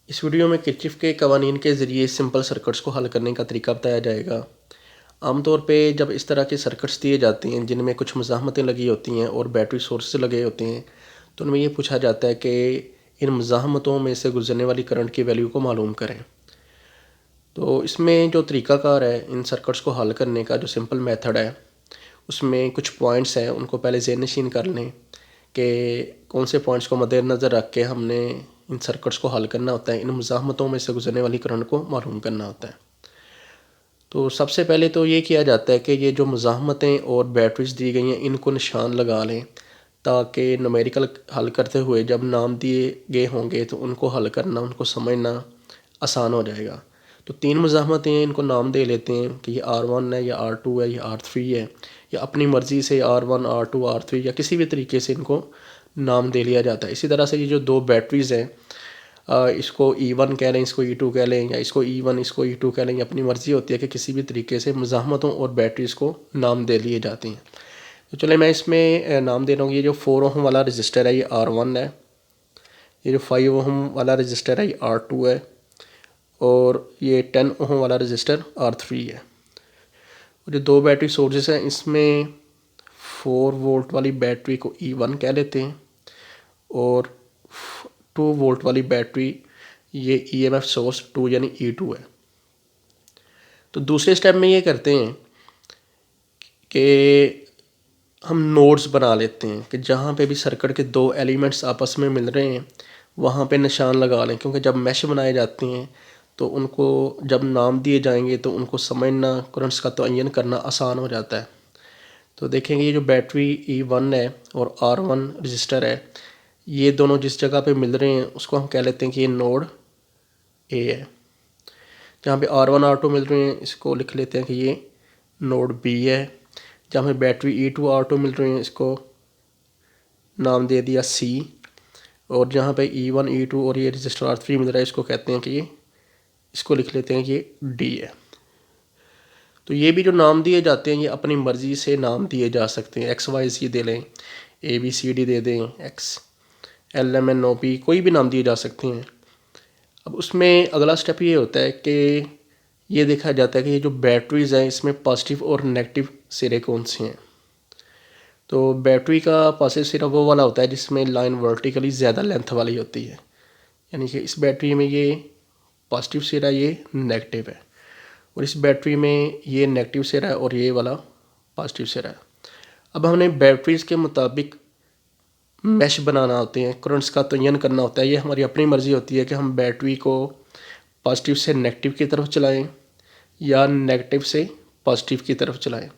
इस वीडियो में किरचॉफ के कवानीन के ज़रिए सिंपल सर्किट्स को हल करने का तरीका बताया जाएगा। आमतौर पे जब इस तरह के सर्किट्स दिए जाते हैं जिनमें कुछ मज़ाहमतें लगी होती हैं और बैटरी सोर्स लगे होते हैं, तो उनमें ये पूछा जाता है कि इन मज़ाहमतों में से गुजरने वाली करंट की वैल्यू को मालूम करें। तो इसमें जो तरीकाकार है इन सर्किट्स को हल करने का, जो सिंपल मेथड है, उसमें कुछ पॉइंट्स हैं, उनको पहले ज़हन-नशीन कर लें कि कौन से पॉइंट्स को मद्देनज़र रख के हमने इन सर्किट्स को हल करना होता है, इन मज़ाहमतों में से गुजरने वाली करंट को मालूम करना होता है। तो सबसे पहले तो ये किया जाता है कि ये जो मज़ाहमतें और बैटरीज दी गई हैं इनको निशान लगा लें, ताकि न्यूमेरिकल हल करते हुए जब नाम दिए गए होंगे तो उनको हल करना, उनको समझना आसान हो जाएगा। तो 3 मज़ाहमतें हैं, इनको नाम दे लेते हैं कि ये R1 है या R2 है या R3 है, या अपनी मर्ज़ी से R1 R2 R3 या किसी भी तरीके से इनको नाम दे लिया जाता है। इसी तरह से ये जो 2 बैटरीज़ हैं, इसको E1 कह लें, इसको E2 कह लें, या इसको E1 इसको E2 कह लें, ये अपनी मर्ज़ी होती है कि किसी भी तरीके से मज़ाहमतों और बैटरीज़ को नाम दे लिए जाते हैं। तो चले मैं इसमें नाम दे रहा हूँ। ये जो 4 ओहम वाला रजिस्टर है ये R1 है, ये जो 5 ओहम वाला रजिस्टर है ये R2 है, और ये 10 ओहम वाला रजिस्टर R3 है। और जो 2 बैटरी सोर्सेस हैं इसमें 4 वोल्ट वाली बैटरी को E1 कह लेते हैं, और 2 वोल्ट वाली बैटरी ये EMF सोर्स 2 यानी E2 है। तो दूसरे स्टेप में ये करते हैं कि हम नोड्स बना लेते हैं कि जहाँ पे भी सर्किट के 2 एलिमेंट्स आपस में मिल रहे हैं वहाँ पे निशान लगा लें, क्योंकि जब मैश बनाए जाते हैं तो उनको जब नाम दिए जाएंगे तो उनको समझना, करंट्स का तयन करना आसान हो जाता है। तो देखेंगे ये जो बैटरी E1 है और R1 रजिस्टर है, ये दोनों जिस जगह पे मिल रहे हैं उसको हम कह लेते हैं कि ये नोड A है। जहाँ पे R1 R2 मिल रहे हैं इसको लिख लेते हैं कि ये नोड B है। जहाँ पे बैटरी E2 R2 मिल रहे हैं इसको नाम दे दिया C, और जहाँ पे E1 E2 और ये रजिस्टर R3 मिल रहा है इसको कहते हैं कि ये, इसको लिख लेते हैं कि ये D है। तो ये भी जो नाम दिए जाते हैं ये अपनी मर्ज़ी से नाम दिए जा सकते हैं। XYZ दे लें, ABCD दे दें, XLMNOP, कोई भी नाम दिए जा सकते हैं। अब उसमें अगला स्टेप ये होता है कि ये देखा जाता है कि ये जो बैटरीज़ हैं इसमें पॉजिटिव और नेगेटिव सिरे कौन से हैं। तो बैटरी का पॉजिटिव सिरा वो वाला होता है जिसमें लाइन वर्टिकली ज़्यादा लेंथ वाली होती है, यानी कि इस बैटरी में ये पॉजिटिव सिरा, ये नेगेटिव है, और इस बैटरी में ये नेगेटिव सिरा है और ये वाला पॉजिटिव सिरा है। अब हमने बैटरीज़ के मुताबिक मैश बनाना होते हैं, करंट्स का तयन करना होता है। ये हमारी अपनी मर्ज़ी होती है कि हम बैटरी को पॉजिटिव से नेगेटिव की तरफ चलाएं या नेगेटिव से पॉजिटिव की तरफ चलाएं।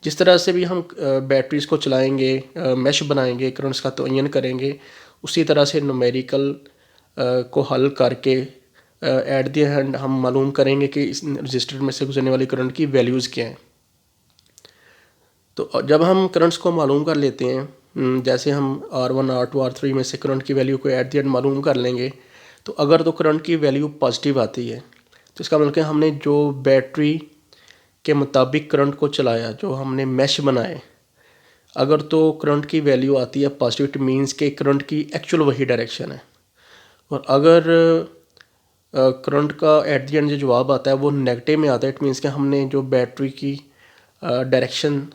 जिस तरह से भी हम बैटरीज़ को चलाएंगे, मैश बनाएंगे, करंट्स का तयन करेंगे, उसी तरह से न्यूमेरिकल को हल करके एट द एंड हम मालूम करेंगे कि इस रजिस्टर में से गुजरने वाली करंट की वैल्यूज़ क्या हैं। तो जब हम करंट्स को मालूम कर लेते हैं, जैसे हम R1 R2 R3 में से करंट की वैल्यू को एट द एंड मालूम कर लेंगे, तो अगर तो करंट की वैल्यू पॉजिटिव आती है तो इसका मतलब कि हमने जो बैटरी के मुताबिक करंट को चलाया, जो हमने मैश बनाए, अगर तो करंट की वैल्यू आती है पॉजिटिव, इट मीन्स के करंट की एक्चुअल वही डायरेक्शन है। और अगर करंट का एट द एंड जो जवाब आता है वो नेगेटिव में आता है, इट मीन्स कि हमने जो बैटरी की डायरेक्शन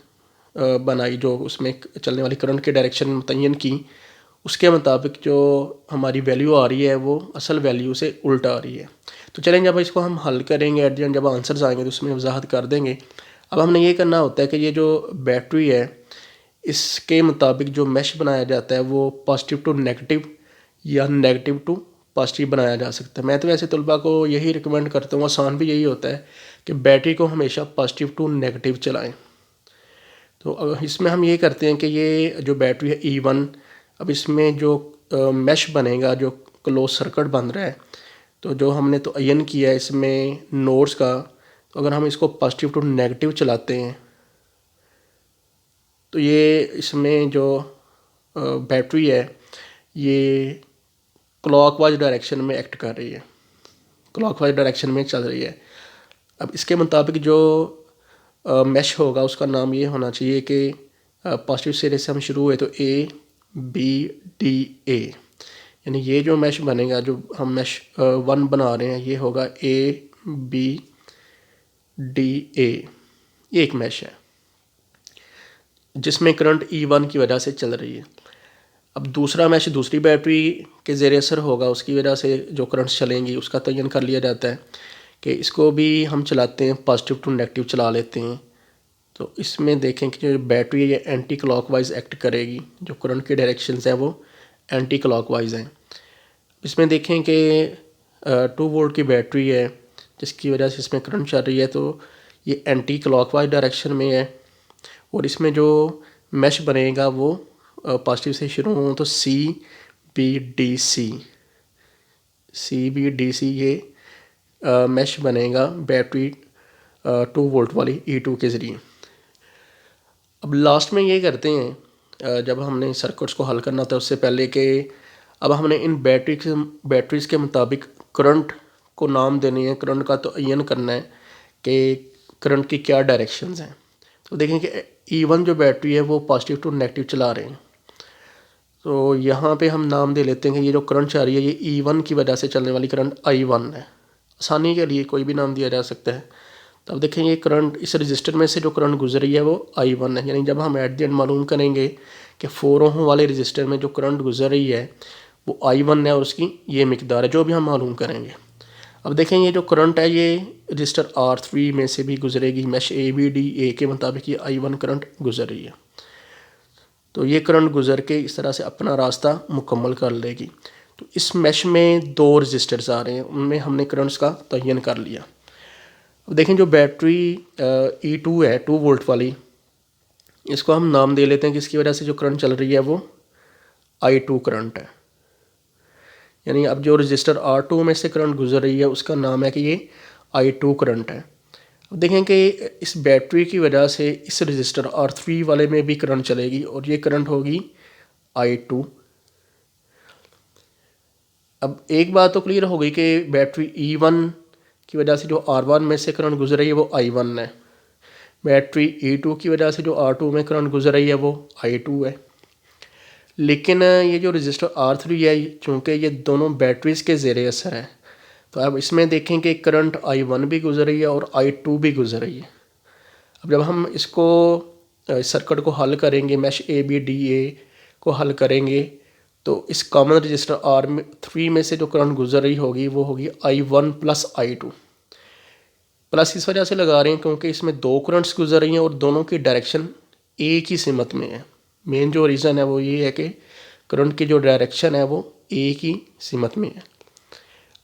बनाई, जो उसमें चलने वाली करंट की डायरेक्शन मुतय्यन की, उसके मुताबिक जो हमारी वैल्यू आ रही है वो असल वैल्यू से उल्टा आ रही है। तो चलें, जब इसको हम हल करेंगे एट द एंड जब आंसर्स आएंगे तो उसमें वजाहत कर देंगे। अब हमने ये करना होता है कि ये जो बैटरी है इसके मुताबिक जो मैश बनाया जाता है वो पॉजिटिव टू नेगेटिव या नेगेटिव टू पॉजिटिव बनाया जा सकता है। मैं तो वैसे तलबा को यही रिकमेंड करता हूँ, आसान भी यही होता है कि बैटरी को हमेशा पॉजिटिव टू नेगेटिव चलाएँ। तो इसमें हम ये करते हैं कि ये जो बैटरी है E1, अब इसमें जो मैश बनेगा, जो क्लोज सर्किट बन रहा है, तो जो हमने तो अयन किया है इसमें नोड्स का, तो अगर हम इसको पॉजिटिव टू नेगेटिव चलाते हैं तो ये इसमें जो बैटरी है ये क्लॉकवाइज डायरेक्शन में एक्ट कर रही है, क्लॉकवाइज डायरेक्शन में चल रही है। अब इसके मुताबिक जो मैश होगा उसका नाम ये होना चाहिए कि पॉजिटिव सिरे से हम शुरू हुए तो A B D A, यानी ये जो मैश बनेगा, जो हम मैश 1 बना रहे हैं, ये होगा ABDA, ये एक मैश है जिसमें करंट E1 की वजह से चल रही है। अब दूसरा मैश दूसरी बैटरी के ज़ेर असर होगा, उसकी वजह से जो करंट्स चलेंगी उसका तयन कर लिया जाता है कि इसको भी हम चलाते हैं, पॉजिटिव टू नेगेटिव चला लेते हैं। तो इसमें देखें कि जो बैटरी है ये एंटी क्लॉकवाइज एक्ट करेगी, जो करंट के डायरेक्शंस हैं वो एंटी क्लॉकवाइज हैं। इसमें देखें कि 2 वोल्ट की बैटरी है जिसकी वजह से इसमें करंट चल रही है, तो ये एंटी क्लॉकवाइज डायरेक्शन में है। और इसमें जो मैश बनेगा वो पॉजिटिव से शुरू हो तो CBDC ये मैश बनेगा बैटरी 2 वोल्ट वाली E2 के ज़रिए। अब लास्ट में ये करते हैं, जब हमने सर्किट्स को हल करना था उससे पहले कि अब हमने इन बैटरीज़ के मुताबिक करंट को नाम देने हैं, करंट का तयन करना है कि करंट की क्या डायरेक्शंस हैं। तो देखें कि E1 जो बैटरी है वो पॉजिटिव टू नेगेटिव चला रहे हैं, तो यहाँ पे हम नाम दे लेते हैं कि ये जो करंट चल रही है ये E1 की वजह से चलने वाली करंट I1 है। आसानी के लिए कोई भी नाम दिया जा सकता है। तो अब देखें ये करंट इस रजिस्टर में से जो करंट गुजर रही है वो I1 है। यानी जब हम एट द एंड मालूम करेंगे कि 4 ओम वाले रजिस्टर में जो करंट गुजर रही है वो I1 है और उसकी ये मिकदार है जो भी हम मालूम करेंगे। अब देखें ये जो करंट है ये रजिस्टर R3 में से भी गुजरेगी, मैश ABDA के मुताबिक ये I1 करंट गुजर रही है। तो ये करंट गुजर के इस तरह से अपना रास्ता मुकम्मल कर लेगी। तो इस मैश में 2 रजिस्टर्स आ रहे हैं, उनमें हमने करंट्स का तयन कर लिया। अब देखें जो बैटरी E2 है 2 वोल्ट वाली, इसको हम नाम दे लेते हैं कि इसकी वजह से जो करंट चल रही है वो I2 करंट है। यानी अब जो रजिस्टर R2 में से करंट गुजर रही है उसका नाम है कि ये I2 करंट है। अब देखें कि इस बैटरी की वजह से इस रजिस्टर R3 वाले में भी करंट चलेगी और ये करंट होगी I2। अब एक बात तो क्लियर हो गई कि बैटरी E1 की वजह से जो R1 में से करंट गुजर रही है वो I1 है, बैटरी E2 की वजह से जो R2 में करंट गुजर रही है वो I2 है। लेकिन ये जो रजिस्टर R3 है, चूँकि ये दोनों बैटरीज़ के ज़ेर असर है, तो अब इसमें देखें कि करंट I1 भी गुजर रही है और I2 भी गुजर रही है। अब जब हम इसको सर्किट को हल करेंगे, मैश ABDA को हल करेंगे, तो इस कॉमन रजिस्टर R3 में से जो करंट गुजर रही होगी वो होगी I1 प्लस I2। प्लस इस वजह से लगा रहे हैं क्योंकि इसमें 2 करंट्स गुजर रही हैं और दोनों की डायरेक्शन एक ही सिमत में है। मेन जो रीज़न है वो ये है कि करंट की जो डायरेक्शन है वो एक ही सिमत में है।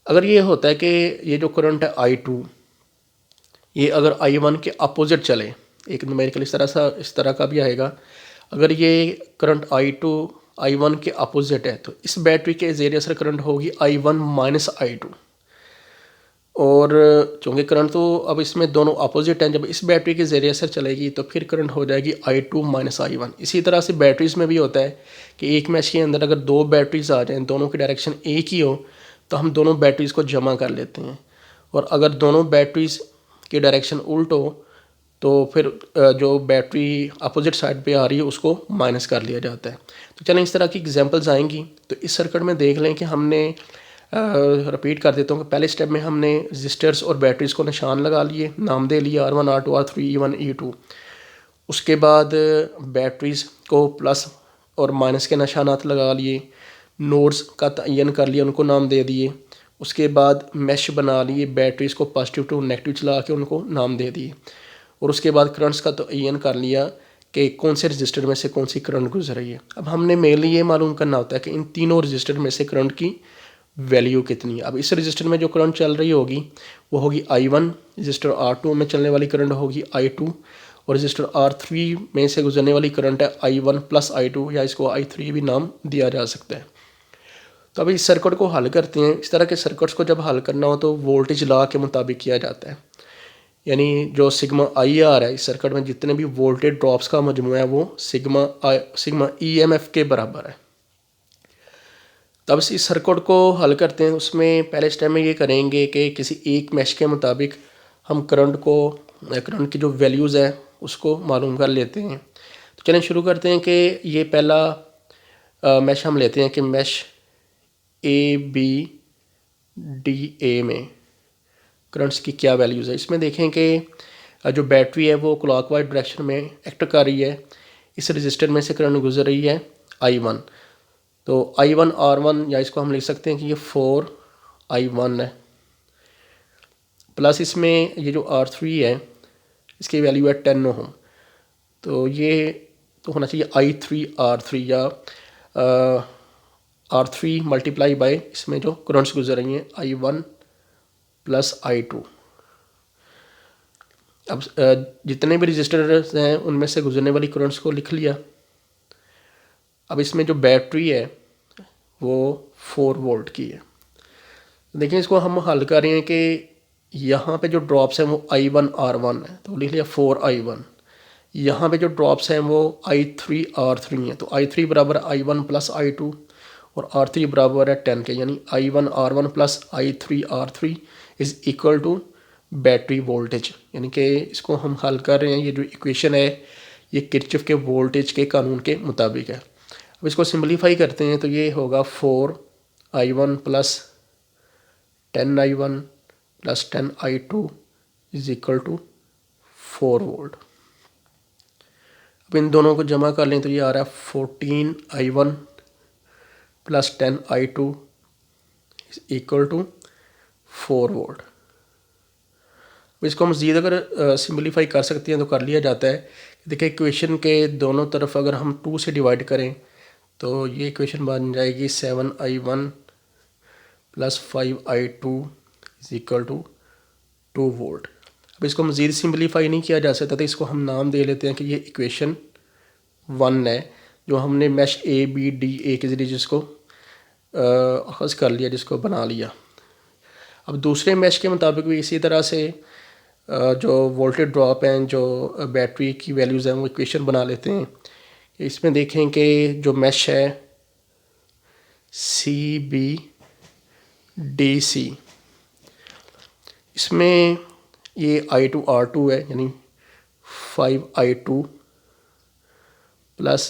अगर ये होता है कि ये जो करंट है I2 ये अगर I1 के अपोजिट चले, एक न्यूमेरिकल इस तरह का भी आएगा, अगर ये करंट I2 I1 के अपोजिट है तो इस बैटरी के ज़ेर असर करंट होगी I1 माइनस I2। और चूँकि करंट तो अब इसमें दोनों अपोजिट हैं, जब इस बैटरी के ज़रिए असर चलेगी तो फिर करंट हो जाएगी I2 माइनस I1। इसी तरह से बैटरीज़ में भी होता है कि एक मैश के अंदर अगर 2 बैटरीज़ आ जाएं, दोनों की डायरेक्शन एक ही हो, तो हम दोनों बैटरीज़ को जमा कर लेते हैं। और अगर दोनों बैटरीज़ की डायरेक्शन उल्ट हो तो फिर जो बैटरी अपोजिट साइड पे आ रही है उसको माइनस कर लिया जाता है। तो चलें इस तरह की एग्जांपल्स आएंगी। तो इस सर्किट में देख लें कि हमने रिपीट कर देता हूँ कि पहले स्टेप में हमने रजिस्टर्स और बैटरीज़ को निशान लगा लिए, नाम दे लिया R1 R2 R3 E1 E2। उसके बाद बैटरीज़ को प्लस और माइनस के निशानात लगा लिए, नोड्स का तयन कर लिया, उनको नाम दे दिए। उसके बाद मैश बना लिए, बैटरीज़ को पॉजिटिव टू नेगेटिव चला के उनको नाम दे दिए। और उसके बाद करंट्स का तयन कर लिया कि कौन से रजिस्टर में से कौन सी करंट गुजर रही है। अब हमने मेनली ये मालूम करना होता है कि इन तीनों रजिस्टर में से करंट की वैल्यू कितनी है। अब इस रजिस्टर में जो करंट चल रही होगी वो होगी I1, रजिस्टर R2 में चलने वाली करंट होगी I2 और रजिस्टर R3 में से गुजरने वाली करंट है I1 प्लस I2, या इसको I3 भी नाम दिया जा सकता है। तो अभी इस सर्किट को हल करते हैं। इस तरह के सर्किट्स को जब हल करना हो तो वोल्टेज लॉ के मुताबिक किया जाता है। यानी जो सिग्मा IR है, इस सर्किट में जितने भी वोल्टेज ड्रॉप्स का मजमूआ है वो सिग्मा EMF के बराबर है। तब इस सर्किट को हल करते हैं। उसमें पहले स्टेप में ये करेंगे कि किसी एक मैश के मुताबिक हम करंट की जो वैल्यूज़ है उसको मालूम कर लेते हैं। तो चलें शुरू करते हैं कि ये पहला मैश हम लेते हैं कि मैश A में करंट्स की क्या वैल्यूज़ है। इसमें देखें कि जो बैटरी है वो क्लॉकवाइज डायरेक्शन में एक्ट कर रही है। इस रजिस्टर में से करंट गुजर रही है I1। तो I1 R1, या इसको हम लिख सकते हैं कि ये 4I1 है, प्लस इसमें ये जो R3 है इसकी वैल्यू है 10 ओम। तो ये तो होना चाहिए I3R3 या R3 मल्टीप्लाई बाय इसमें जो करंट्स गुजर रही हैं I1 प्लस I2। अब जितने भी रजिस्टर्स हैं उनमें से गुजरने वाली करंट्स को लिख लिया। अब इसमें जो बैटरी है वो 4 वोल्ट की है। देखिए इसको हम हल कर रहे हैं कि यहाँ पे जो ड्रॉप्स हैं वो I1 R1 है, तो लिख लिया 4I1। यहाँ पे जो ड्रॉप्स हैं वो I3 R3 हैं, तो I3 बराबर I1 प्लस I2 और R3 बराबर है 10 के, यानी I1 R1 plus I3 R3 is equal to battery voltage. यानी कि इसको हम हल कर रहे हैं, ये जो इक्वेशन है ये किरचॉफ के वोल्टेज के कानून के मुताबिक है। अब इसको सिंपलीफाई करते हैं तो ये होगा 4I1 plus 10I1 plus 10I2 is equal to 4 volt. अब इन दोनों को जमा कर लें तो ये आ रहा है 14I1 plus 10I2 is equal to 4 volt. अब इसको मज़ीद अगर सिंपलीफाई कर सकते हैं तो कर लिया जाता है। देखिए इक्वेशन के दोनों तरफ अगर हम 2 से डिवाइड करें तो ये इक्वेशन बन जाएगी 7I1 plus 5I2 is equal to 2 volt. अब इसको मज़ीद सिंपलीफाई नहीं किया जा सकता, तो इसको हम नाम दे लेते हैं कि ये इक्वेशन 1 है, जो हमने मैश ABDA के ज़रिए जिसको अख़ज़ कर लिया, जिसको बना लिया। अब दूसरे मैश के मुताबिक भी इसी तरह से जो वोल्टेज ड्रॉप हैं, जो बैटरी की वैल्यूज़ हैं, वो इक्वेशन बना लेते हैं। इसमें देखें कि जो मैश है CBDC, इसमें ये I2 R2 है, यानी 5I2 प्लस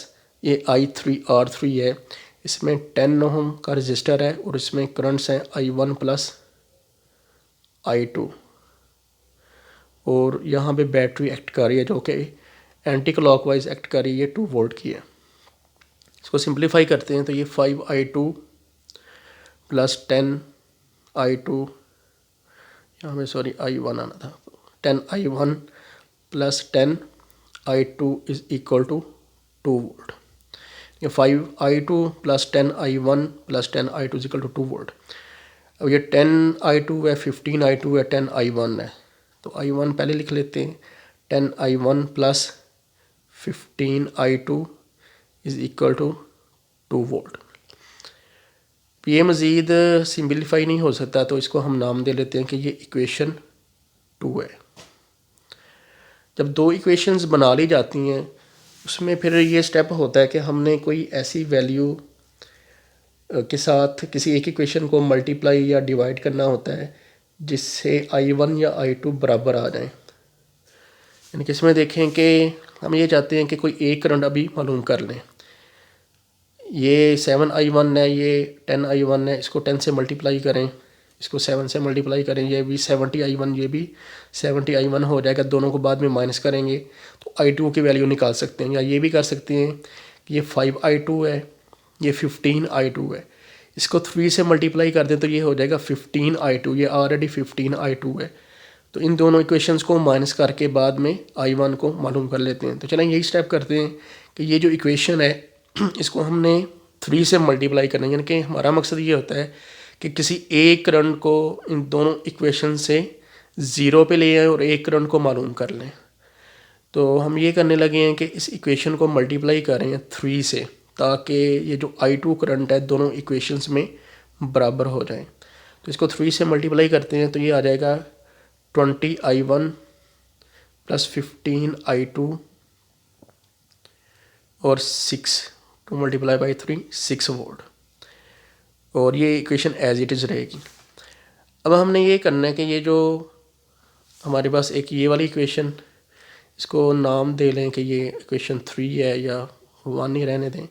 ये I3 R3 है। इसमें 10 ओम का रजिस्टर है और इसमें करंट्स हैं I1 प्लस I2, और यहाँ पे बैटरी एक्ट कर रही है जो कि एंटी क्लॉकवाइज एक्ट कर रही है, 2 वोल्ट की है। इसको सिंपलीफाई करते हैं तो ये 5I2 प्लस 10I2, यहाँ पे सॉरी I1 आना था, 10I1 plus 10I2 is equal to 2 volt. ये 5I2 plus 10I1 plus 10I2 is equal to 2 volt. अब ये 10I2 है, 15I2 है, 10I1 है, तो I1 पहले लिख लेते हैं। 10I1 plus 15I2 is equal to 2 volt. ये मज़ीद सिंपलीफाई नहीं हो सकता, तो इसको हम नाम दे लेते हैं कि ये इक्वेशन 2 है। जब 2 इक्वेशंस बना ली जाती हैं उसमें फिर ये स्टेप होता है कि हमने कोई ऐसी वैल्यू के साथ किसी एक इक्वेशन को मल्टीप्लाई या डिवाइड करना होता है जिससे I1 या I2 बराबर आ जाएं। यानी कि इसमें देखें कि हम ये चाहते हैं कि कोई एक करंट अभी मालूम कर लें। ये 7I1 है, ये 10I1 है, इसको 10 से मल्टीप्लाई करें, इसको 7 से मल्टीप्लाई करें, ये भी 70I1, ये भी 70I1 हो जाएगा। दोनों को बाद में माइनस करेंगे तो I2 की वैल्यू निकाल सकते हैं। या ये भी कर सकते हैं कि ये 5I2 है, ये 15I2 है, इसको 3 से मल्टीप्लाई कर दें तो ये हो जाएगा 15I2, ये ऑलरेडी 15I2 है। तो इन दोनों इक्वेशंस को माइनस करके बाद में I1 को मालूम कर लेते हैं। तो चलें यही स्टेप करते हैं कि ये जो इक्वेशन है इसको हमने 3 से मल्टीप्लाई करना है। यानी कि हमारा मकसद ये होता है कि किसी एक करंट को इन दोनों इक्वेशन से 0 पे ले आएँ और एक करंट को मालूम कर लें। तो हम ये करने लगे हैं कि इस इक्वेशन को मल्टीप्लाई करें 3 से, ताकि ये जो I2 करंट है दोनों इक्वेशंस में बराबर हो जाए। तो इसको 3 से मल्टीप्लाई करते हैं तो ये आ जाएगा 20I1 प्लस 15I2 और 6, 2 मल्टीप्लाई बाई 3, 6 वोल्ट, और ये इक्वेशन एज इट इज़ रहेगी। अब हमने ये करना है कि ये जो हमारे पास एक ये वाली इक्वेशन, इसको नाम दे लें कि ये इक्वेशन 3 है या 1 ही रहने दें,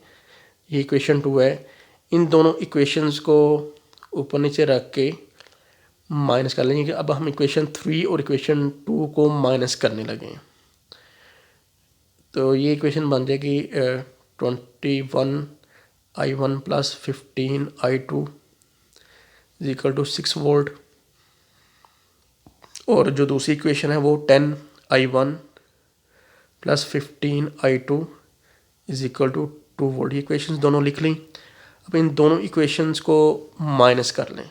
ये इक्वेशन 2 है। इन दोनों इक्वेशंस को ऊपर नीचे रख के माइनस कर लेंगे। अब हम इक्वेशन 3 और इक्वेशन 2 को माइनस करने लगे तो ये इक्वेशन बन जाएगी 21i1 plus 15i2 is equal to 6 volt. और जो दूसरी इक्वेशन है वो 10i1 plus 15i2 is equal to 2 volt. ये इक्वेशंस दोनों लिख ली। अब इन दोनों इक्वेशंस को माइनस कर लें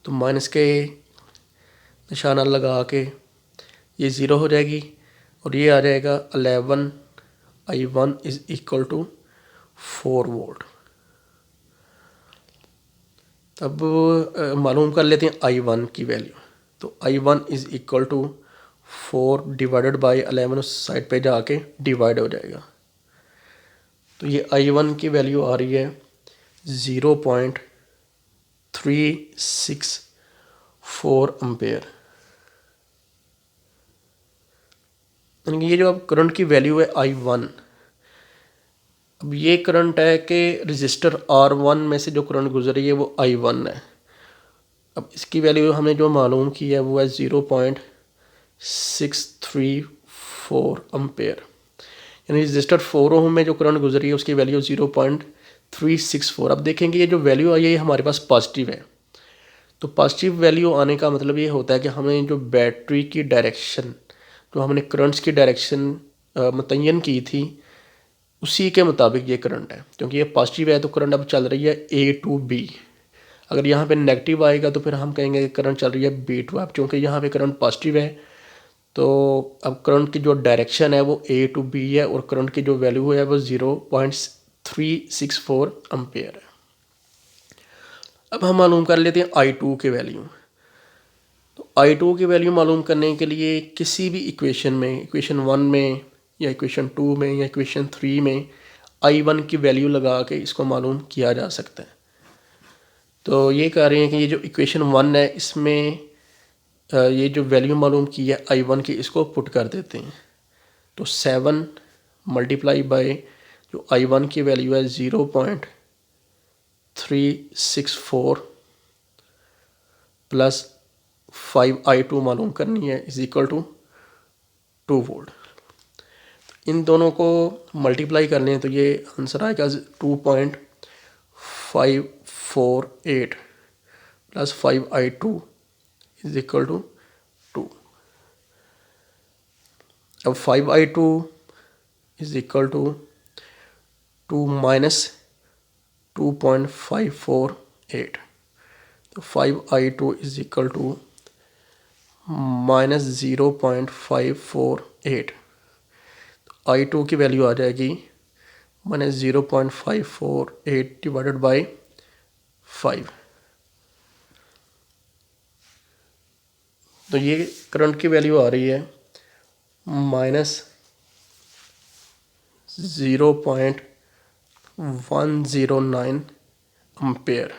तो माइनस के निशाना लगा के ये ज़ीरो हो जाएगी और ये आ जाएगा 11i1 is equal to 4 volt. तब मालूम कर लेते हैं i1 की वैल्यू। तो i1 is equal to 4 divided by 11 उस साइड पे जाके डिवाइड हो जाएगा। तो ये i1 की वैल्यू आ रही है 0.364 एम्पेयर। यानी कि ये जो अब करंट की वैल्यू है i1, अब ये करंट है कि रजिस्टर R1 में से जो करंट गुजर रही है वो i1 है। अब इसकी वैल्यू हमने जो मालूम की है वो है 0.634 एम्पेयर। यानी रजिस्टर 4 ओम में जो करंट गुजर रही है उसकी वैल्यू 0.364। अब देखेंगे ये जो वैल्यू आई है ये हमारे पास पॉजिटिव है। तो पॉजिटिव वैल्यू आने का मतलब ये होता है कि हमें जो बैटरी की डायरेक्शन, जो हमने करंट्स की डायरेक्शन मुतय्यन की थी उसी के मुताबिक ये करंट है। क्योंकि ये पॉजिटिव है तो करंट अब चल रही है A टू B। अगर यहाँ पे नेगेटिव आएगा तो फिर हम कहेंगे कि करंट चल रही है B टू अब चूँकि यहाँ पे करंट पॉजिटिव है तो अब करंट की जो डायरेक्शन है वो A टू B है और करंट की जो वैल्यू है वो 0.364 एम्पेयर है। अब हम मालूम कर लेते हैं I2 की वैल्यू। तो I2 की वैल्यू मालूम करने के लिए किसी भी इक्वेशन में, इक्वेशन 1 में या इक्वेशन 2 में या इक्वेशन 3 में I1 की वैल्यू लगा के इसको मालूम किया जा सकता है। तो ये कह रहे हैं कि ये जो इक्वेशन 1 है इसमें ये जो वैल्यू मालूम की है I1 की इसको पुट कर देते हैं। तो 7 मल्टीप्लाई बाय जो I1 की वैल्यू है 0.364 प्लस 5i2 मालूम करनी है इज इक्वल टू 2 वोल्ट। इन दोनों को मल्टीप्लाई कर लें तो ये आंसर आएगा 2.548 plus 5i2 is equal to 2। अब 5i2 is equal to 2 minus 2.548। तो 5i2 is equal to minus 0.548। I2 की वैल्यू आ जाएगी माइनस 0.548 डिवाइडेड बाई 5। तो ये करंट की वैल्यू आ रही है माइनस 0.109 एम्पेयर।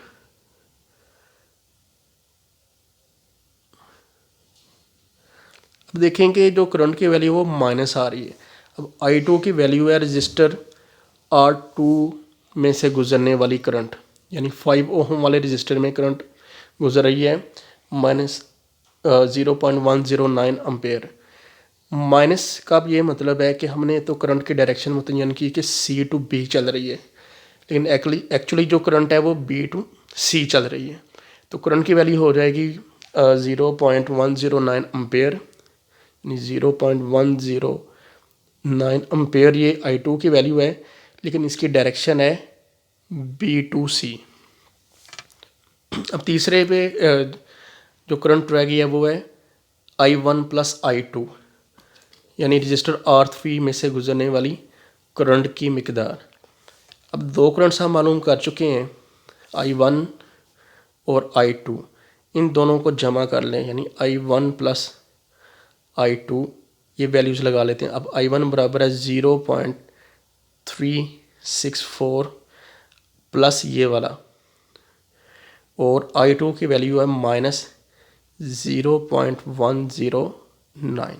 अब देखेंगे जो करंट की वैल्यू वो माइनस आ रही है। अब I2 की वैल्यू है रजिस्टर R2 में से गुजरने वाली करंट, यानी 5 ओम वाले रजिस्टर में करंट गुजर रही है माइनस 0.109 एम्पेयर। माइनस का अब ये मतलब है कि हमने तो करंट की डायरेक्शन मुतय्यन की कि C टू B चल रही है, लेकिन एक्चुअली जो करंट है वो B टू C चल रही है। तो करंट की वैल्यू हो जाएगी 0.109 एम्पेयर, यानी 0.109 एम्पेयर ये I2 की वैल्यू है, लेकिन इसकी डायरेक्शन है B टू C। अब तीसरे पे जो करंट रहेगी है वो है I1 प्लस I2, यानी रजिस्टर R3 में से गुजरने वाली करंट की मिकदार। अब दो करंट्स हम मालूम कर चुके हैं I1 और I2, इन दोनों को जमा कर लें यानी I1 प्लस I2 ये वैल्यूज़ लगा लेते हैं। अब I1 बराबर है 0.364 प्लस ये वाला और I2 की वैल्यू है माइनस 0.109।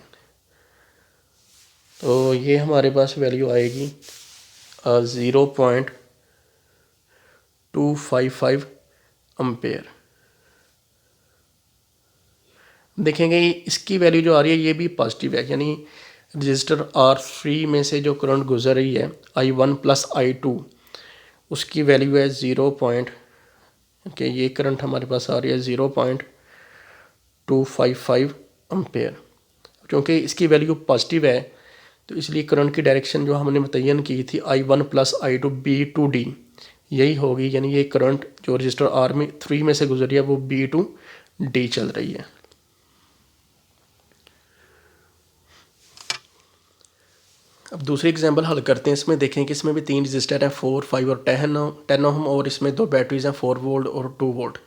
तो ये हमारे पास वैल्यू आएगी 0.109 255 एम्पेयर। देखेंगे इसकी वैल्यू जो आ रही है ये भी पॉजिटिव है, यानी रजिस्टर R3 में से जो करंट गुजर रही है I1 प्लस I2 उसकी वैल्यू है 0. ये करंट हमारे पास आ रही है 0.255 एम्पेयर। क्योंकि इसकी वैल्यू पॉजिटिव है तो इसलिए करंट की डायरेक्शन जो हमने मुतय्यन की थी I1 प्लस I2 B2D यही होगी, यानी ये करंट जो रजिस्टर R3 में से गुजर रही है वो B2D चल रही है। अब दूसरी एग्जांपल हल करते हैं। इसमें देखें कि इसमें भी 3 रजिस्टर हैं 4, 5 और 10 ओम और इसमें 2 बैटरीज हैं 4 वोल्ट और 2 वोल्ट।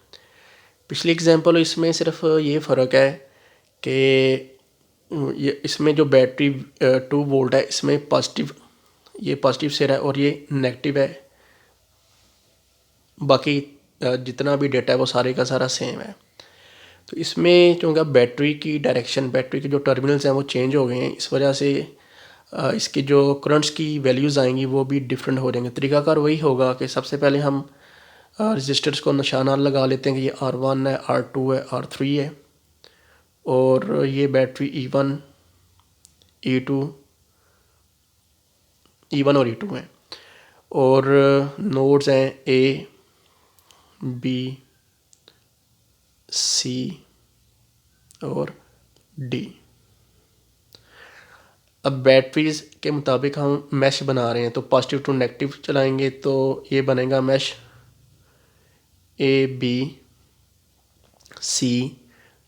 पिछली एग्जांपल इसमें सिर्फ ये फ़र्क है कि ये इसमें जो बैटरी 2 वोल्ट है इसमें पॉजिटिव, ये पॉजिटिव सिरा है और ये नेगेटिव है। बाकी जितना भी डेटा है वो सारे का सारा सेम है। तो इसमें चूँकि बैटरी की डायरेक्शन, बैटरी के जो टर्मिनल्स हैं वो चेंज हो गए हैं, इस वजह से इसकी जो करंट्स की वैल्यूज़ आएंगी वो भी डिफरेंट हो जाएंगे। तरीकाकार वही होगा कि सबसे पहले हम रजिस्टर्स को निशाना लगा लेते हैं कि ये R1 है, R2 है, R3 है और ये बैटरी E1 और E2 हैं और नोड्स हैं A, B, C और D। अब बैटरीज के मुताबिक हम मैश बना रहे हैं तो पॉजिटिव टू नेगेटिव चलाएंगे तो ये बनेगा mesh A B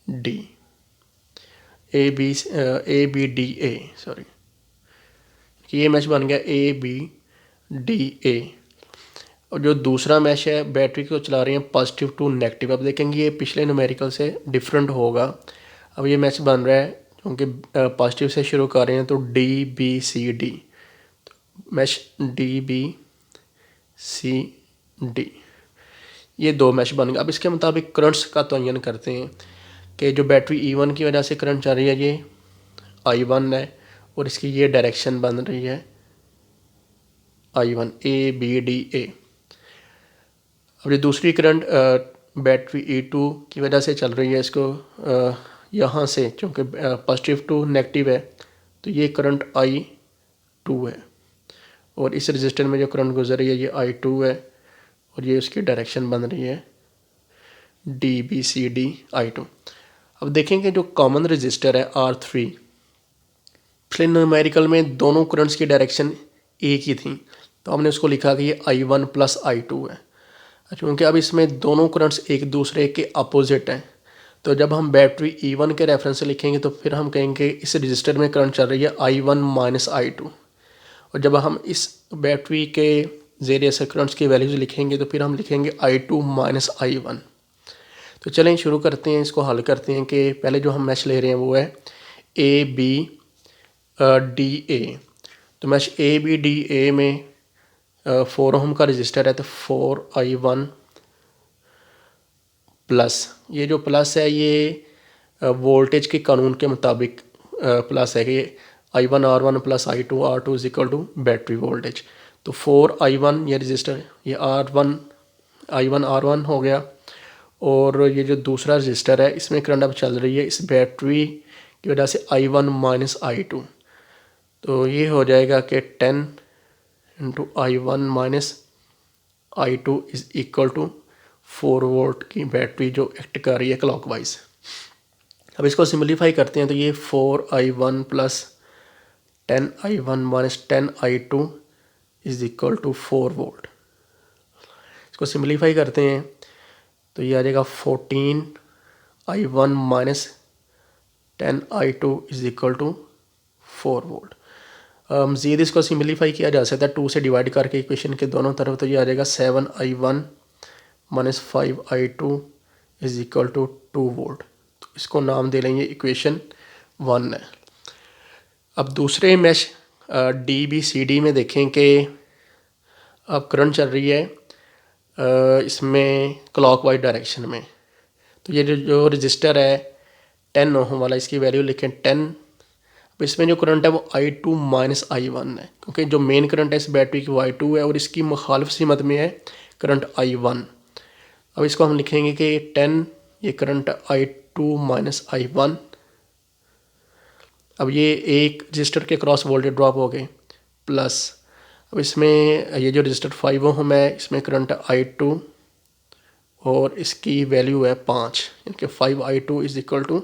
D A, sorry, ये मैश बन गया ABDA। और जो दूसरा मैश है बैटरी को चला रहे हैं पॉजिटिव टू नेगेटिव। अब देखेंगे ये पिछले न्यूमेरिकल से डिफरेंट होगा। अब ये मैश बन रहा है क्योंकि पॉजिटिव से शुरू कर रहे हैं तो DBCD, मैश DBCD, ये 2 मैश बन गए। अब इसके मुताबिक करंट्स का तयन करते हैं कि जो बैटरी E1 की वजह से करंट चल रही है ये I1 है और इसकी ये डायरेक्शन बन रही है I1 ABDA। अब ये दूसरी करंट बैटरी E2 की वजह से चल रही है, इसको यहाँ से चूँकि पॉजिटिव टू नेगेटिव है तो ये करंट I2 है और इस रजिस्टर में जो करंट गुजर रही है ये I2 है और ये उसकी डायरेक्शन बन रही है DBCD I2। अब देखेंगे जो कॉमन रजिस्टर है R3, पिछले न्यूमेरिकल में दोनों करंट्स की डायरेक्शन एक ही थी तो हमने उसको लिखा कि ये I1 प्लस I2 है। क्योंकि अब इसमें दोनों करंट्स एक दूसरे के अपोजिट हैं तो जब हम बैटरी E1 के रेफरेंस से लिखेंगे तो फिर हम कहेंगे इस रजिस्टर में करंट चल रही है I1 माइनस I2, और जब हम इस बैटरी के ज़रिए से करंट्स की वैल्यूज़ लिखेंगे तो फिर हम लिखेंगे I2 माइनस I1। तो चलें शुरू करते हैं, इसको हल करते हैं कि पहले जो हम मैश ले रहे हैं वो है ABDA। तो मैश ABDA में 4 ओम का रजिस्टर है तो 4I1 प्लस, ये जो प्लस है ये वोल्टेज के कानून के मुताबिक प्लस है कि I1 R1 plus I2 R2 is equal to battery voltage. तो 4I1 ये रजिस्टर, ये I1 R1 हो गया और ये जो दूसरा रजिस्टर है इसमें करंट अब चल रही है इस बैटरी की वजह से I1 माइनस I2। तो ये हो जाएगा कि 10 into I1 minus I2 is equal to 4 volt की बैटरी जो एक्ट कर रही है क्लॉकवाइज। अब इसको सिंपलीफाई करते हैं तो ये 4I1 plus 10I1 minus 10I2 is equal to 4 volt. इसको सिंपलीफाई करते हैं तो ये आ जाएगा 14I1 minus 10I2 is equal to 4 volt. मज़ीद इसको सिंपलीफाई किया जा सकता है 2 से डिवाइड करके इक्वेशन के दोनों तरफ, तो ये आ जाएगा 7I1 minus 5I2 is equal to 2 volt. तो इसको नाम दे लेंगे इक्वेशन 1 है। अब दूसरे मैश DBCD में देखें कि अब करंट चल रही है इसमें क्लॉकवाइज डायरेक्शन में। तो ये जो रजिस्टर है 10 ओम वाला, इसकी वैल्यू लिखें 10। अब इसमें जो करंट है वो I2 माइनस I1 है क्योंकि जो मेन करंट है इस बैटरी की वो I2 है और इसकी मुखालिफ सिमत में है करंट I1। अब इसको हम लिखेंगे कि 10 ये करंट I2 माइनस I1। अब ये एक रजिस्टर के क्रॉस वोल्टेज ड्रॉप हो गए प्लस, अब इसमें ये जो रजिस्टर 5 ओम है इसमें करंट I2 और इसकी वैल्यू है 5, यानी कि 5I2 is equal to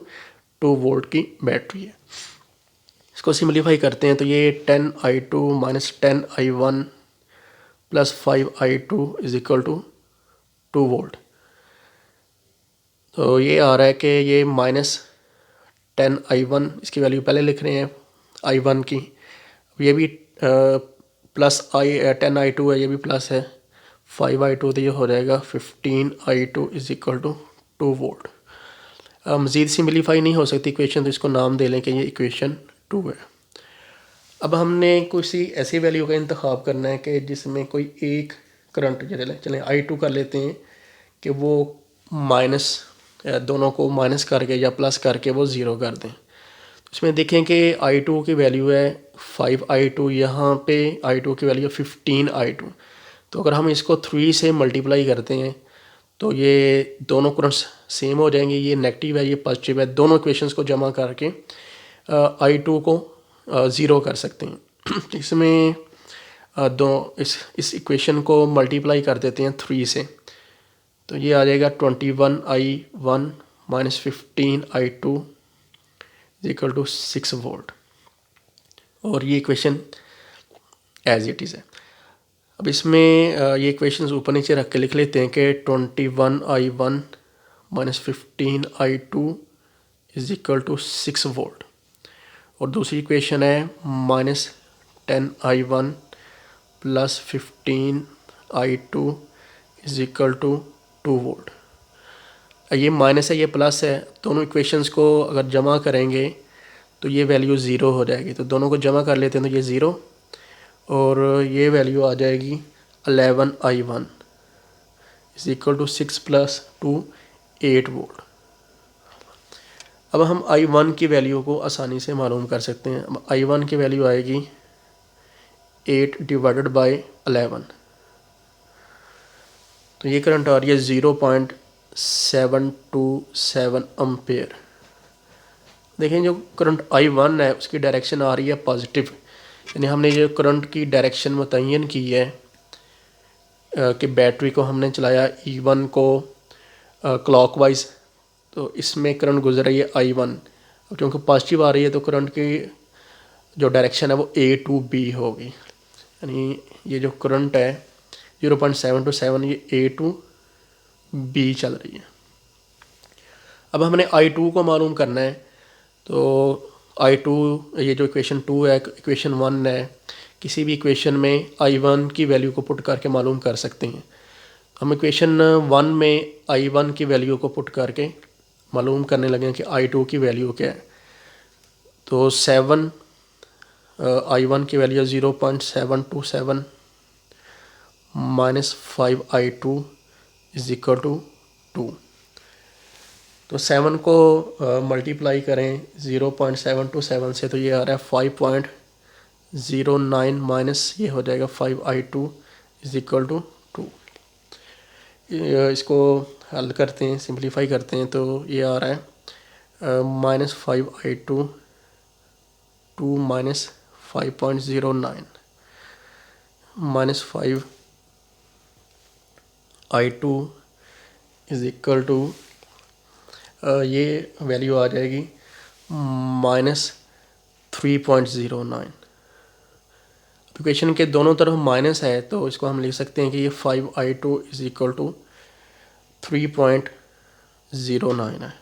2 volt की बैटरी है। इसको सिम्प्लीफाई करते हैं तो ये 10I2 minus 10I1 plus 5I2 is equal to 2 volt. तो ये आ रहा है कि ये माइनस 10I1, इसकी वैल्यू पहले लिख रहे हैं I1 की, ये भी प्लस 10I2 है, ये भी प्लस है 5I2, तो ये हो जाएगा 15I2 is equal to 2 volt. मज़ीद सिम्प्लीफाई नहीं हो सकती इक्वेशन, तो इसको नाम दे लें कि ये इक्वेशन 2 है। अब हमने किसी ऐसी वैल्यू का इंतखाब करना है कि जिसमें कोई एक करंट चलें I2 कर लेते हैं कि वो माइनस, दोनों को माइनस करके या प्लस करके वो ज़ीरो कर दें। तो इसमें देखें कि I2 की वैल्यू है 5I2, यहाँ पे I2 की वैल्यू है 15I2। तो अगर हम इसको 3 से मल्टीप्लाई करते हैं तो ये दोनों करंट्स सेम हो जाएंगे, ये नेगेटिव है ये पॉजिटिव है, दोनों इक्वेशंस को जमा करके I2 को ज़ीरो कर सकते हैं। इसमें इस इक्वेशन को मल्टीप्लाई कर देते हैं 3 से, तो ये आ जाएगा 21I1 minus 15I2 is equal to 6 volt, और ये इक्वेशन एज इट इज़ है। अब इसमें ये इक्वेशंस ऊपर नीचे रख के लिख लेते हैं कि 21I1 minus 15I2 is equal to 6 volt, और दूसरी इक्वेशन है minus 10I1 plus 15I2 is equal to 2 volt. ये माइनस है ये प्लस है, दोनों इक्वेशंस को अगर जमा करेंगे तो ये वैल्यू ज़ीरो हो जाएगी, तो दोनों को जमा कर लेते हैं तो ये ज़ीरो, और ये वैल्यू आ जाएगी 11I1 is equal to 6 plus 2 8 volt. अब हम I1 की वैल्यू को आसानी से मालूम कर सकते हैं। अब I1 की वैल्यू आएगी 8 डिवाइडेड बाई 11, तो ये करंट आ रही है 0.727 एम्पेयर। देखें जो करंट I1 है उसकी डायरेक्शन आ रही है पॉजिटिव, यानी हमने जो करंट की डायरेक्शन मुतय्यन की है कि बैटरी को हमने चलाया E1 को क्लॉकवाइज, तो इसमें करंट गुजर रही है I1। अब क्योंकि पॉजिटिव आ रही है तो करंट की जो डायरेक्शन है वो A to B होगी, यानी ये जो करंट है 0.727 ये A to B चल रही है। अब हमने I2 को मालूम करना है, तो I2 ये जो इक्वेशन 2 है इक्वेशन 1 है, किसी भी इक्वेशन में I1 की वैल्यू को पुट करके मालूम कर सकते हैं। हम इक्वेशन 1 में I1 की वैल्यू को पुट करके मालूम करने लगे कि I2 की वैल्यू क्या है, तो 7 I1 की value 0.727 minus 5I2 is equal to 2। तो 7 को मल्टीप्लाई करें 0.727 से, तो ये आ रहा है 5.09 माइनस ये हो जाएगा 5I2 इज इक्वल टू 2। इसको हल करते हैं, सिंप्लीफाई करते हैं, तो ये आ रहा है minus 5I2 2 minus 5.09 minus 5I2 is equal to ये वैल्यू आ जाएगी माइनस 3.09। इक्वेशन के दोनों तरफ माइनस है तो इसको हम लिख सकते हैं कि ये 5I2 इज इक्वल टू 3.09 है।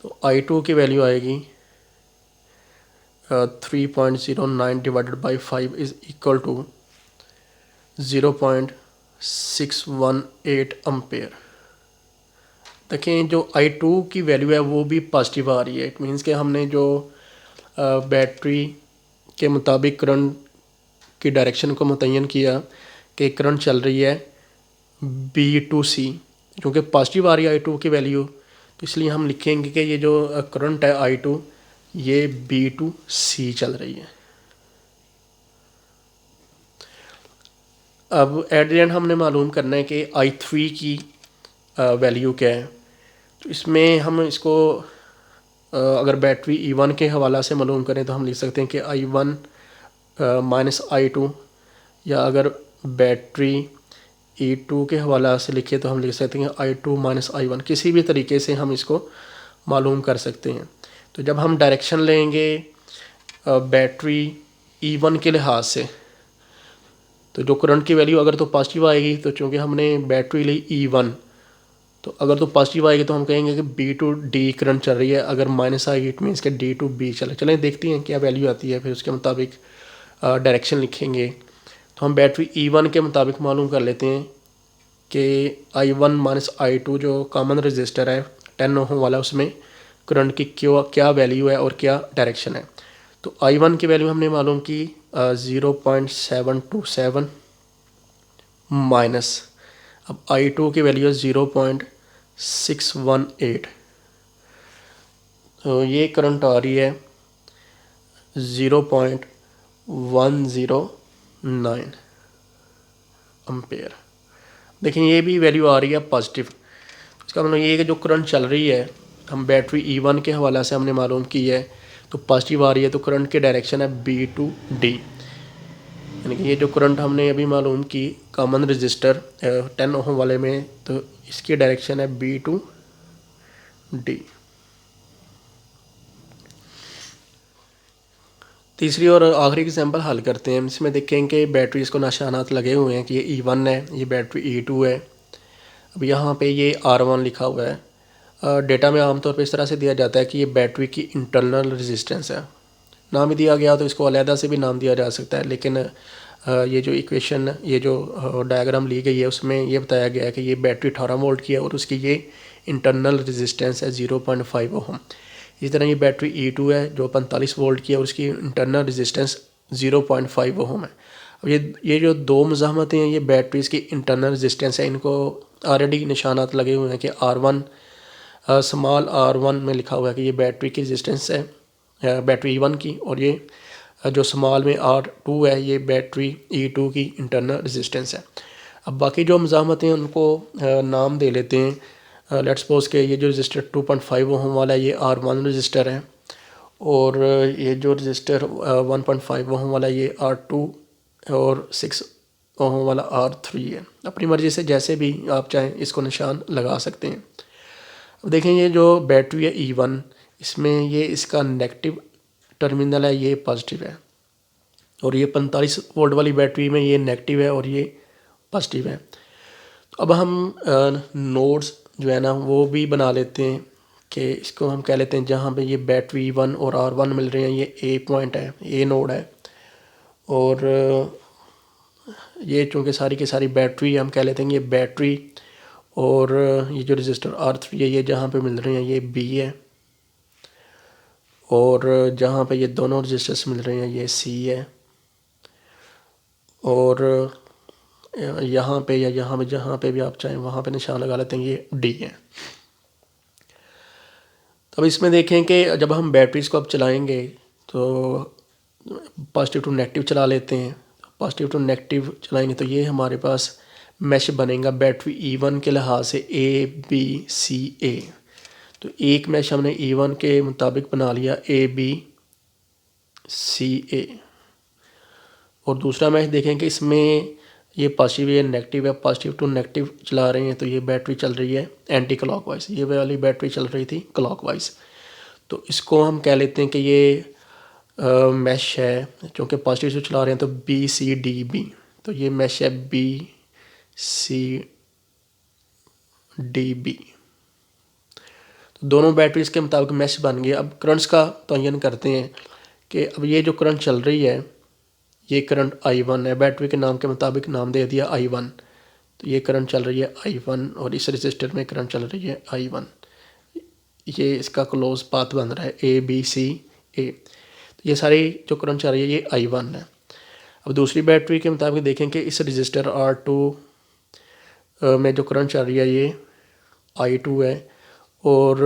तो I2 की वैल्यू आएगी 3.09 divided by 5 is equal to 0.618 ampere. देखें जो I2 की वैल्यू है वो भी पॉजिटिव आ रही है, इट मीन्स कि हमने जो बैटरी के मुताबिक करंट की डायरेक्शन को मुतय्यन किया कि करंट चल रही है B to C, क्योंकि पॉजिटिव आ रही है I2 की वैल्यू, तो इसलिए हम लिखेंगे कि ये जो करंट है I2 ये B to C चल रही है। अब एट द एंड हमने मालूम करना है कि I3 की वैल्यू क्या है। तो इसमें हम इसको अगर बैटरी E1 के हवाला से मालूम करें तो हम लिख सकते हैं कि I1 माइनस I2, या अगर बैटरी E2 के हवाला से लिखे तो हम लिख सकते हैं I2 माइनस I1। किसी भी तरीके से हम इसको मालूम कर सकते हैं। तो जब हम डायरेक्शन लेंगे बैटरी E1 के लिहाज से, तो जो करंट की वैल्यू अगर तो पॉजिटिव आएगी, तो चूँकि हमने बैटरी ली E1, तो अगर तो पॉजिटिव आएगी तो हम कहेंगे कि B टू D करंट चल रही है। अगर माइनस आएगी इट मीन्स कि D टू B चलें देखते हैं क्या वैल्यू आती है, फिर उसके मुताबिक डायरेक्शन लिखेंगे। तो हम बैटरी E1 के मुताबिक मालूम कर लेते हैं कि I1 माइनस I2 जो कॉमन रजिस्टर है 10 ओम वाला, उसमें करंट की क्या वैल्यू है और क्या डायरेक्शन है। तो I1 की वैल्यू हमने मालूम की 0.727 माइनस, अब I2 की वैल्यू है 0.618। तो ये करंट आ रही है 0.109 एम्पेयर। देखें ये भी वैल्यू आ रही है पॉजिटिव। इसका मतलब ये है कि जो करंट चल रही है हम बैटरी E1 के हवाला से हमने मालूम की है, तो पॉजिटिव आ रही है, तो करंट की डायरेक्शन है B टू D। यानी कि ये जो करंट हमने अभी मालूम की कॉमन रजिस्टर 10 ओम वाले में, तो इसकी डायरेक्शन है B टू D। तीसरी और आखिरी एग्जांपल हल करते हैं। इसमें देखें कि बैटरीज को निशानात लगे हुए हैं कि ये E1 है, ये बैटरी E2 है। अब यहाँ पे ये R1 लिखा हुआ है। डेटा में आमतौर पे इस तरह से दिया जाता है कि ये बैटरी की इंटरनल रेजिस्टेंस है। नाम ही दिया गया तो इसको अलहदा से भी नाम दिया जा सकता है, लेकिन ये जो इक्वेशन, ये जो डायग्राम ली गई है उसमें ये बताया गया है कि ये बैटरी 18 वोल्ट की है और उसकी ये इंटरनल रेजिस्टेंस है 0.5 ओम। इसी तरह ये बैटरी E2 है जो 45 वोल्ट की है और उसकी इंटरनल रेजिस्टेंस 0.5 ओम है। अब ये जो दो मज़ाहमतें हैं, ये बैटरीज़ की इंटरनल रेजिस्टेंस है। इनको ऑलरेडी निशानात लगे हुए हैं कि R1 स्मॉल R1 में लिखा हुआ है कि ये बैटरी की रेजिस्टेंस है बैटरी E1 की, और ये जो स्मॉल में R2 है ये बैटरी E2 की इंटरनल रेजिस्टेंस है। अब बाकी जो मज़ाहमतें हैं उनको नाम दे लेते हैं। लेट्स सपोज के ये जो रजिस्टर 2.5 ओम वाला है ये R1 रजिस्टर है, और ये जो रजिस्टर 1.5 ओम वाला ये R2 और 6 ओम वाला R3 है। अपनी मर्ज़ी से जैसे भी आप चाहें इसको निशान लगा सकते हैं। अब देखें ये जो बैटरी है E1, इसमें ये इसका नेगेटिव टर्मिनल है, ये पॉजिटिव है, और ये 45 वोल्ट वाली बैटरी में ये नेगेटिव है और ये पॉजिटिव है। तो अब हम नोड्स जो है ना वो भी बना लेते हैं कि इसको हम कह लेते हैं जहाँ पे ये बैटरी E1 और R1 मिल रहे हैं, ये A पॉइंट है, A नोड है, और ये चूँकि सारी की सारी बैटरी हम कह लेते हैं ये बैटरी, और ये जो रजिस्टर R3 है ये जहाँ पे मिल रहे हैं ये B है, और जहाँ पे ये दोनों रजिस्टर्स मिल रहे हैं ये C है, और यहाँ पे या यहाँ पे जहाँ पे भी आप चाहें वहाँ पे निशान लगा लेते हैं ये D है। तो अब इसमें देखें कि जब हम बैटरीज़ को अब चलाएंगे तो पॉजिटिव टू नेगेटिव चला लेते हैं। पॉजिटिव टू नेगेटिव चलाएंगे तो ये हमारे पास मैश बनेगा बैटरी E1 के लिहाज से A B C A। तो एक मैश हमने E1 के मुताबिक बना लिया A B C A, और दूसरा मैश देखें कि इसमें ये पॉजिटिव या नेगेटिव है, पॉजिटिव टू नेगेटिव चला रहे हैं तो ये बैटरी चल रही है एंटी क्लॉकवाइज, ये वाली बैटरी चल रही थी क्लॉकवाइज। तो इसको हम कह लेते हैं कि ये मैश है, क्योंकि पॉजिटिव से चला रहे हैं तो B C D B, तो ये मैश है B C D B। तो दोनों बैटरीज के मुताबिक मैश बन गया। अब करंट्स का तयन करते हैं कि अब ये जो करंट चल रही है ये करंट I1 है, बैटरी के नाम के मुताबिक नाम दे दिया I1। तो ये करंट चल रही है I1 और इस रजिस्टर में करंट चल रही है I1। ये इसका क्लोज पाथ बन रहा है A B C A। तो ये सारी जो करंट चल रही है ये I1 है। अब दूसरी बैटरी के मुताबिक देखें कि इस रजिस्टर R2 में जो करंट चल रही है ये I2 है, और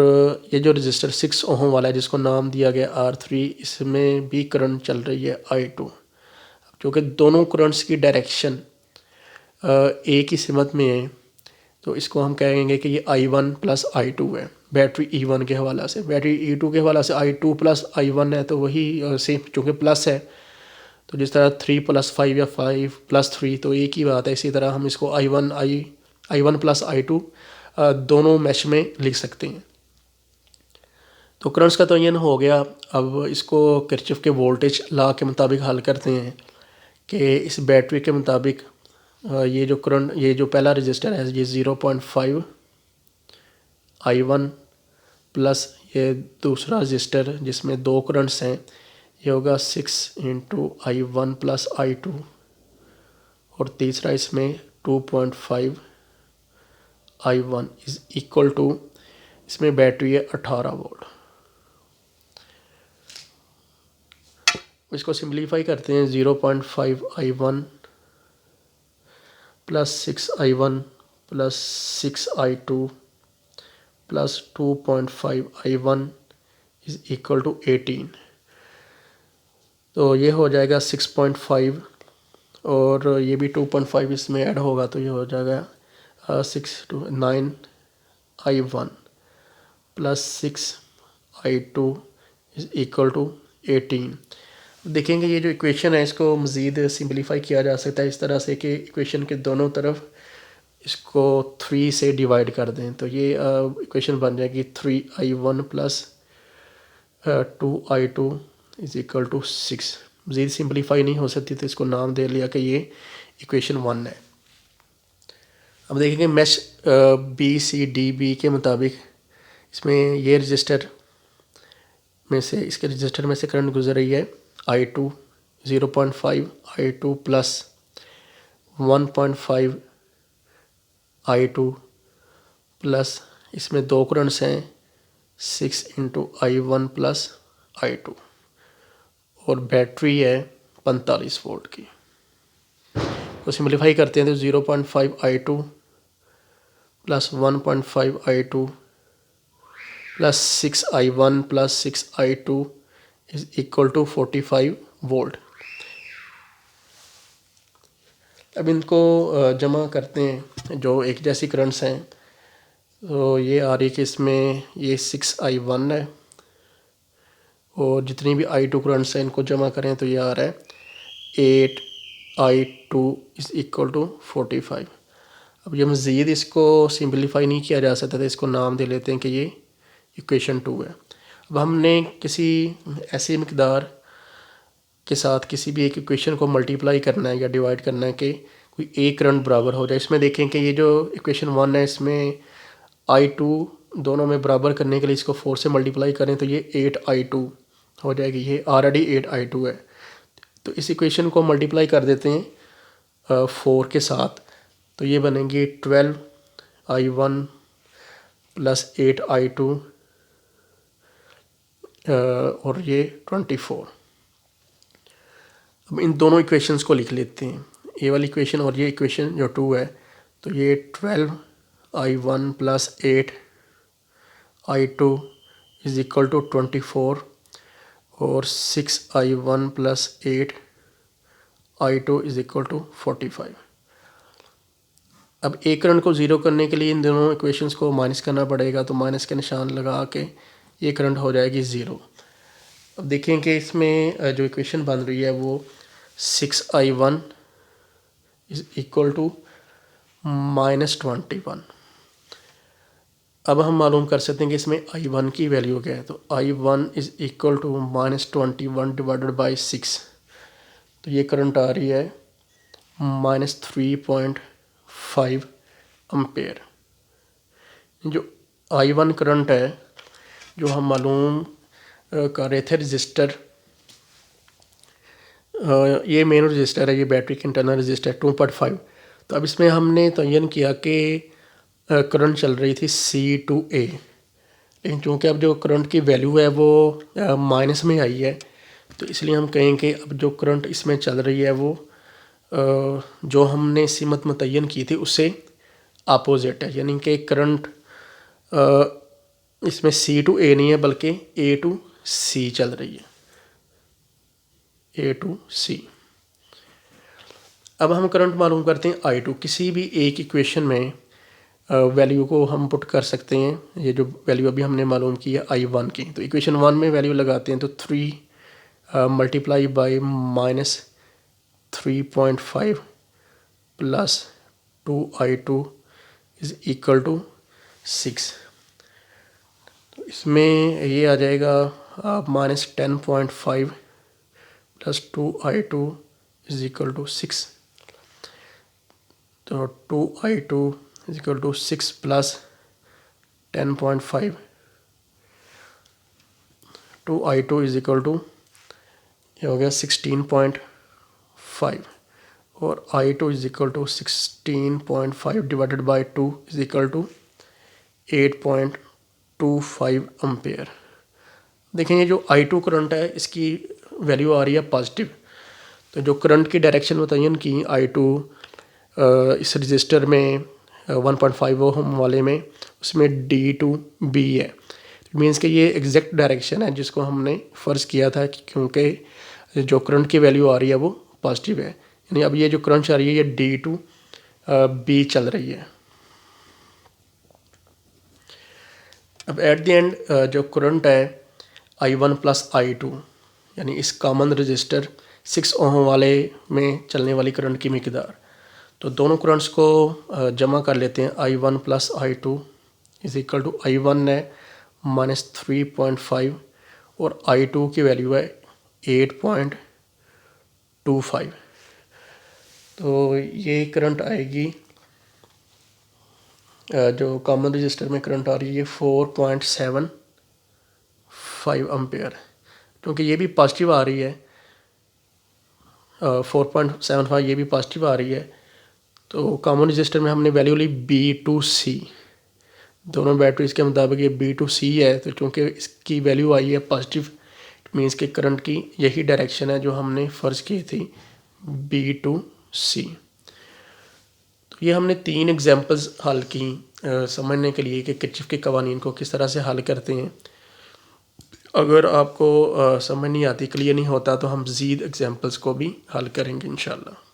ये जो रजिस्टर 6 ओम वाला है जिसको नाम दिया गया R3, इसमें भी करंट चल रही है I2। क्योंकि दोनों करंट्स की डायरेक्शन ए की सिमत में है, तो इसको हम कहेंगे कि ये I1 प्लस I2 है बैटरी E1 के हवाला से। बैटरी E2 के हवाला से I2 प्लस I1 है, तो वही सेम चूँकि प्लस है, तो जिस तरह 3 प्लस 5 या 5 प्लस 3 तो एक ही बात है। इसी तरह हम इसको I1 प्लस I2 दोनों मैश में लिख सकते हैं। तो करंट्स का तयन हो गया। अब इसको किरचॉफ के वोल्टेज लॉ के मुताबिक हल करते हैं कि इस बैटरी के मुताबिक ये जो करंट, ये जो पहला रजिस्टर है ये 0.5 I1 प्लस ये दूसरा रजिस्टर जिसमें दो करंट्स हैं, ये होगा 6 इंटू I1 प्लस I2, और तीसरा इसमें 2.5 I1 इज इक्वल टू, इसमें बैटरी है 18 वोल्ट। इसको सिंप्लीफाई करते हैं। 0.5 I1 plus 6 I1 plus 6 I2 plus 2.5 I1 is equal to 18। तो ये हो जाएगा 6.5, और ये भी 2.5 इसमें ऐड होगा, तो ये हो जाएगा 6 to 9 I1 plus 6 I2 is equal to 18। देखेंगे ये जो इक्वेशन है इसको मज़ीद सिंप्लीफाई किया जा सकता है इस तरह से कि इक्वेशन के दोनों तरफ इसको 3 से डिवाइड कर दें, तो ये इक्वेशन बन जाएगी 3I1 plus 2I2 is equal to 6। मज़ीद सिंप्लीफाई नहीं हो सकती, तो इसको नाम दे लिया कि ये इक्वेशन 1 है। अब देखेंगे मैश BCDB के मुताबिक इसमें ये रजिस्टर में से, इसके रजिस्टर में से करंट गुजर रही है I2 0.5 I2 plus 1.5 I2 plus इसमें दो करंट्स हैं 6 इंटू I1 प्लस I2, और बैटरी है 45 वोल्ट की। तो सिंप्लीफाई करते हैं तो 0.5 I2 plus 1.5 I2 plus 6 I1 plus 6 I2 is equal to 45 volt. अब इनको जमा करते हैं, जो एक जैसी करंट्स हैं, तो ये आ रही है कि इसमें ये 6 I1 है, और जितनी भी I2 करंट्स हैं इनको जमा करें तो ये आ रहा है 8 I2 इज इक्वल टू 45। अब ये मज़ीद इसको सिंप्लीफाई नहीं किया जा सकता, तो इसको नाम दे लेते हैं कि ये इक्वेशन 2 है। अब हमने किसी ऐसी मकदार के साथ किसी भी एक इक्वेशन को मल्टीप्लाई करना है या डिवाइड करना है कि कोई एक करंट बराबर हो जाए। इसमें देखें कि ये जो इक्वेशन 1 है इसमें I2 दोनों में बराबर करने के लिए इसको 4 से मल्टीप्लाई करें तो ये 8 I2 हो जाएगी। ये ऑलरेडी 8 I2 है, तो इस इक्वेशन को मल्टीप्लाई कर देते हैं 4 के साथ, तो ये बनेंगी 12 I1 प्लस 8 I2 और ये 24। अब इन दोनों इक्वेशंस को लिख लेते हैं, ये वाली इक्वेशन और ये इक्वेशन जो 2 है, तो ये 12 I1 plus 8 I2 is equal to 24, और 6 I1 plus 8 I2 is equal to 45। अब एक करंट को ज़ीरो करने के लिए इन दोनों इक्वेशंस को माइनस करना पड़ेगा, तो माइनस के निशान लगा के ये करंट हो जाएगी 0। अब देखें कि इसमें जो इक्वेशन बन रही है वो 6 I1 इज इक्वल टू -21। अब हम मालूम कर सकते हैं कि इसमें I1 की वैल्यू क्या है, तो I1 is equal to -21 divided by 6, तो ये करंट आ रही है -3.5 एम्पेयर। जो I1 करंट है जो हम मालूम कर रहे थे रजिस्टर, ये मेन रजिस्टर है, ये बैटरी के इंटरनल रजिस्टर 2.5। तो अब इसमें हमने तयन किया कि करंट चल रही थी C/A, लेकिन चूँकि अब जो करंट की वैल्यू है वो माइनस में आई है, तो इसलिए हम कहेंगे अब जो करंट इसमें चल रही है वो जो हमने सिमत मुतय्यन की थी उससे अपोजिट है, यानी कि करंट इसमें C/A नहीं है बल्कि A/C चल रही है, A/C। अब हम करंट मालूम करते हैं I2। किसी भी एक इक्वेशन में वैल्यू को हम पुट कर सकते हैं। ये जो वैल्यू अभी हमने मालूम की है I1 की, तो इक्वेशन 1 में वैल्यू लगाते हैं तो 3 multiply by -3.5 plus 2I2 is equal to 6। तो इसमें ये आ जाएगा -10.5 plus 2I2 is equal to 6। तो 2I2 is equal to 6 plus 10.5, 2I2 is equal to ये हो गया 16.5 और I2 is equal to 16.5 divided by 2 is equal to 8.25 ampere. देखें ये जो I2 करंट है इसकी वैल्यू आ रही है पॉजिटिव। तो जो करंट की डायरेक्शन मुतय्यन की I2 इस रजिस्टर में 1.5 ओम वाले में, उसमें D2B है। मीन्स कि ये एग्जैक्ट डायरेक्शन है जिसको हमने फ़र्ज़ किया था कि क्योंकि जो करंट की वैल्यू आ रही है वो पॉजिटिव है। यानी अब ये जो करंट आ रही है ये D2B चल रही है। अब एट द एंड जो करंट है I1 प्लस I2 यानी इस कॉमन रजिस्टर 6 ओम वाले में चलने वाली करंट की मिकदार, तो दोनों करंट्स को जमा कर लेते हैं। I1 plus I2 is equal to I1 है -3.5 और I2 की वैल्यू है 8.25। तो ये करंट आएगी जो कॉमन रजिस्टर में करंट आ रही है 4.75 एम्पेयर, क्योंकि ये भी पॉजिटिव आ रही है 4.75 ये भी पॉजिटिव आ रही है। तो कॉमन रजिस्टर में हमने वैल्यू ली B2C, दोनों बैटरीज के मुताबिक ये B2C है। तो क्योंकि इसकी वैल्यू आई है पॉजिटिव, मीन्स के करंट की यही डायरेक्शन है जो हमने फ़र्ज़ की थी B2C। तो ये हमने 3 एग्जांपल्स हल की समझने के लिए कि किरचॉफ के कवानीन को किस तरह से हल करते हैं। अगर आपको समझ नहीं आती, क्लियर नहीं होता, तो हम ज़ीद एग्जांपल्स को भी हल करेंगे इंशाल्लाह।